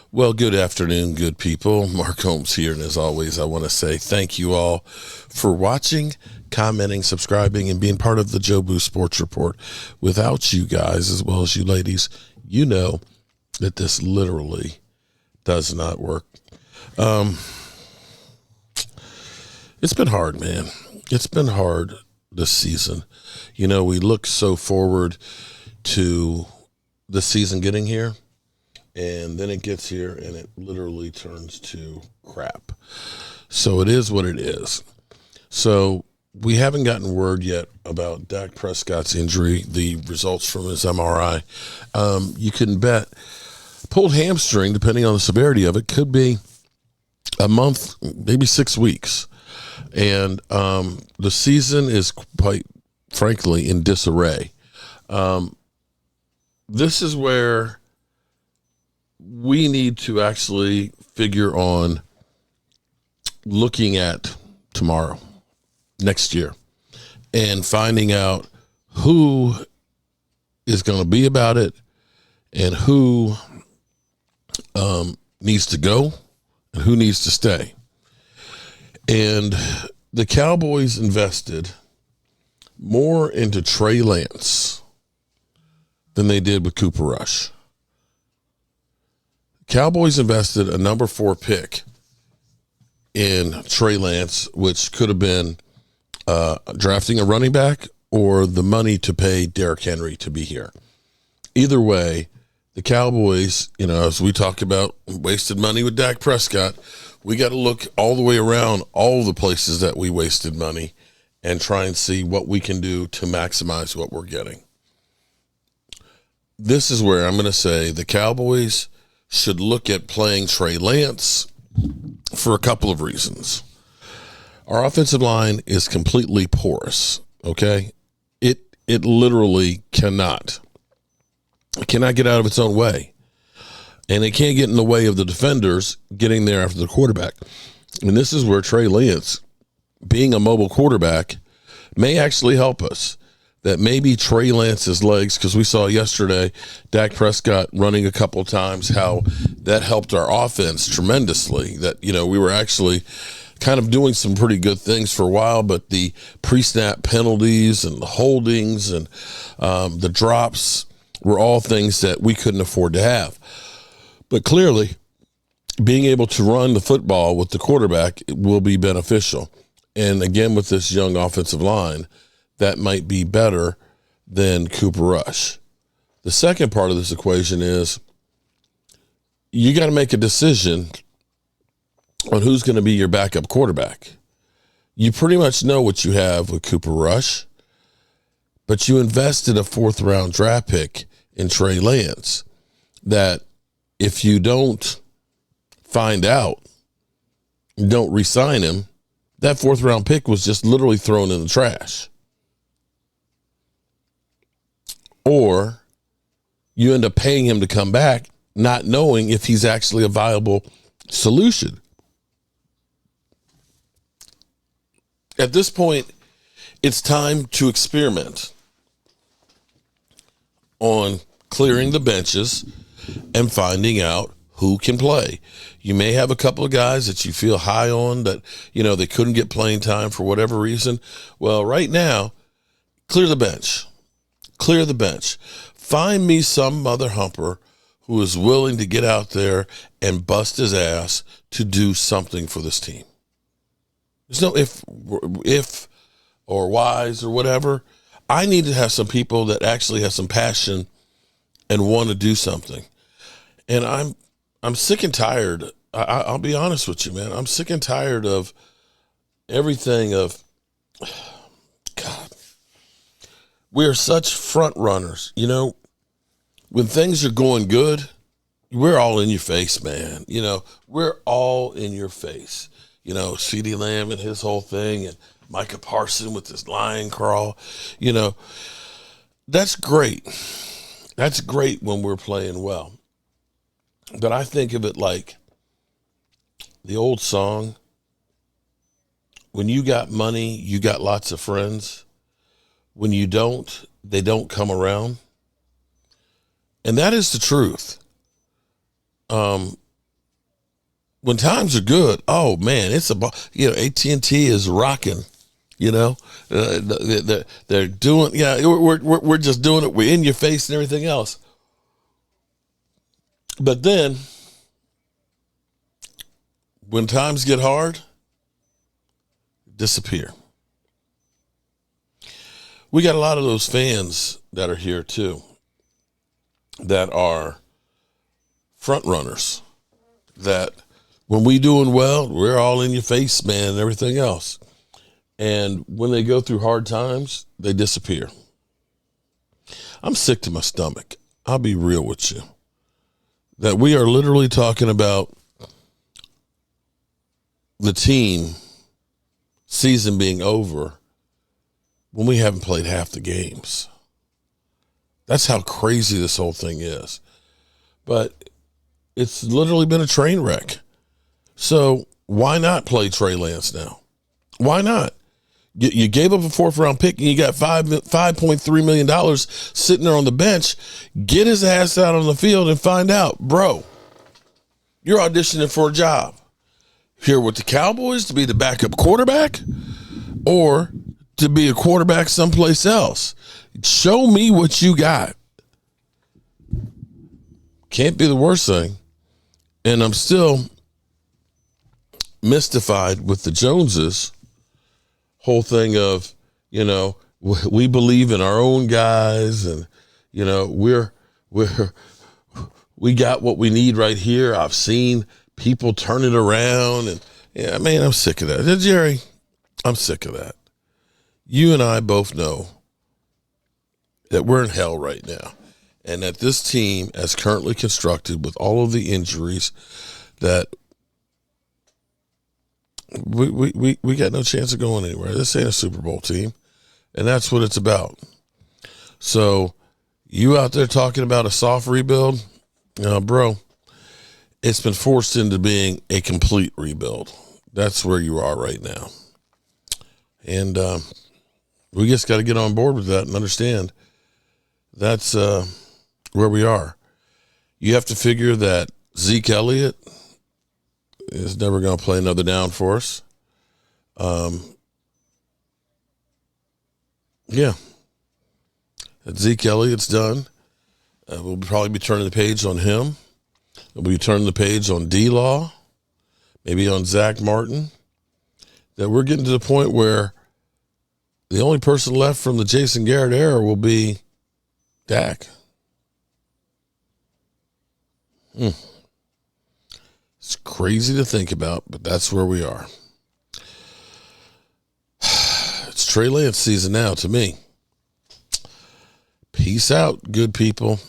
Well, good afternoon, good people. Mark Holmes here, and as always, I want to say thank you all for watching, commenting, subscribing, and being part of the Joe Boo Sports Report. Without you guys, as well as you ladies, you know that this literally does not work. It's been hard, man. It's been hard this season. You know, we look so forward to the season getting here, and then it gets here and it literally turns to crap. So it is what it is. So we haven't gotten word yet about Dak Prescott's injury, the results from his MRI. You can bet pulled hamstring, depending on the severity of it, could be a month, maybe 6 weeks. And the season is quite frankly in disarray. This is where we need to actually figure on looking at tomorrow, next year, and finding out who is going to be about it and who needs to go and who needs to stay. And the Cowboys invested more into Trey Lance than they did with Cooper Rush. Cowboys invested a number 4 pick in Trey Lance, which could have been drafting a running back or the money to pay Derrick Henry to be here. Either way, the Cowboys, you know, as we talk about wasted money with Dak Prescott, we got to look all the way around all the places that we wasted money and try and see what we can do to maximize what we're getting. This is where I'm going to say the Cowboys should look at playing Trey Lance for a couple of reasons. Our offensive line is completely porous, okay? It literally cannot get out of its own way. And it can't get in the way of the defenders getting there after the quarterback. And this is where Trey Lance, being a mobile quarterback, may actually help us. That maybe Trey Lance's legs, because we saw yesterday Dak Prescott running a couple of times, how that helped our offense tremendously. That, you know, we were actually kind of doing some pretty good things for a while, but the pre-snap penalties and the holdings and the drops were all things that we couldn't afford to have. But clearly, being able to run the football with the quarterback will be beneficial. And again, with this young offensive line, that might be better than Cooper Rush. The second part of this equation is you got to make a decision on who's going to be your backup quarterback. You pretty much know what you have with Cooper Rush, but you invested a 4th-round draft pick in Trey Lance that if you don't find out, you don't re-sign him, that 4th-round pick was just literally thrown in the trash. Or you end up paying him to come back, not knowing if he's actually a viable solution. At this point, it's time to experiment on clearing the benches and finding out who can play. You may have a couple of guys that you feel high on that, you know, they couldn't get playing time for whatever reason. Well, right now, clear the bench. Clear the bench. Find me some mother humper who is willing to get out there and bust his ass to do something for this team. There's no if or whys or whatever. I need to have some people that actually have some passion and want to do something. And I'm sick and tired. I'll be honest with you, man. I'm sick and tired of everything of, God, we are such front runners. You know, when things are going good, we're all in your face, man. You know, we're all in your face. You know, CeeDee Lamb and his whole thing, and Micah Parsons with his lion crawl. You know, that's great. That's great when we're playing well. But I think of it like the old song, when you got money, you got lots of friends. When you don't, they don't come around. And that is the truth. when times are good, oh man, it's AT&T is rocking. They're doing. Yeah, we're just doing it. We're in your face and everything else. But then, when times get hard, disappear. We got a lot of those fans that are here too, that are front runners, that when we doing well, we're all in your face, man, and everything else. And when they go through hard times, they disappear. I'm sick to my stomach. I'll be real with you. That we are literally talking about the team season being over when we haven't played half the games. That's how crazy this whole thing is. But it's literally been a train wreck. So why not play Trey Lance now? Why not? You gave up a 4th round pick and you got $5.3 million sitting there on the bench. Get his ass out on the field and find out, bro, you're auditioning for a job here with the Cowboys to be the backup quarterback or to be a quarterback someplace else. Show me what you got. Can't be the worst thing. And I'm still mystified with the Joneses whole thing of, we believe in our own guys and, we got what we need right here. I've seen people turn it around and I'm sick of that. Jerry, I'm sick of that. You and I both know that we're in hell right now and that this team as currently constructed with all of the injuries that we got no chance of going anywhere. This ain't a Super Bowl team, and that's what it's about. So you out there talking about a soft rebuild, bro, it's been forced into being a complete rebuild. That's where you are right now. And we just got to get on board with that and understand that's where we are. You have to figure that Zeke Elliott is never going to play another down for us. Zeke Elliott's done. We'll probably be turning the page on him. We'll be turning the page on D-Law, maybe on Zach Martin. That we're getting to the point where the only person left from the Jason Garrett era will be Dak. It's crazy to think about, but that's where we are. It's Trey Lance season now to me. Peace out, good people.